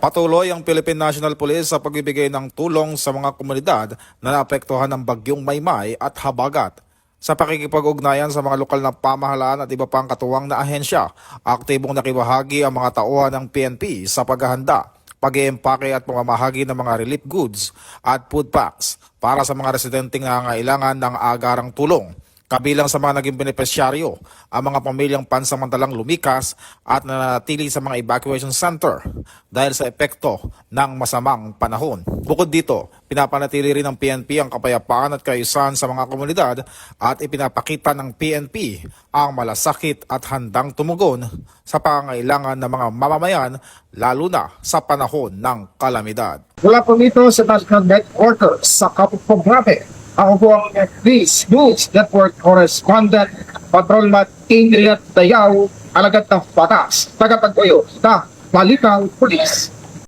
Patuloy ang Philippine National Police sa pagbibigay ng tulong sa mga komunidad na naapektuhan ng bagyong Maymay at Habagat. Sa pakikipag-ugnayan sa mga lokal na pamahalaan at iba pang katuwang na ahensya, aktibong nakibahagi ang mga tauhan ng PNP sa paghahanda, pag-iempake at pamamahagi ng mga relief goods at food packs para sa mga residenteng nangangailangan ng agarang tulong. Kabilang sa mga naging benepisyaryo ang mga pamilyang pansamantalang lumikas at nananatili sa mga evacuation center dahil sa epekto ng masamang panahon. Bukod dito, pinapanatili rin ng PNP ang kapayapaan at kaayusan sa mga komunidad at ipinapakita ng PNP ang malasakit at handang tumugon sa pangangailangan ng mga mamamayan lalo na sa panahon ng kalamidad. Mula po dito sa National Headquarters sa Kapupong Grabe, ako po ang Police News Network Correspondent Patrolman Adrian Dayaw, alagad ng batas, tagatagpuyo na Balitang Police.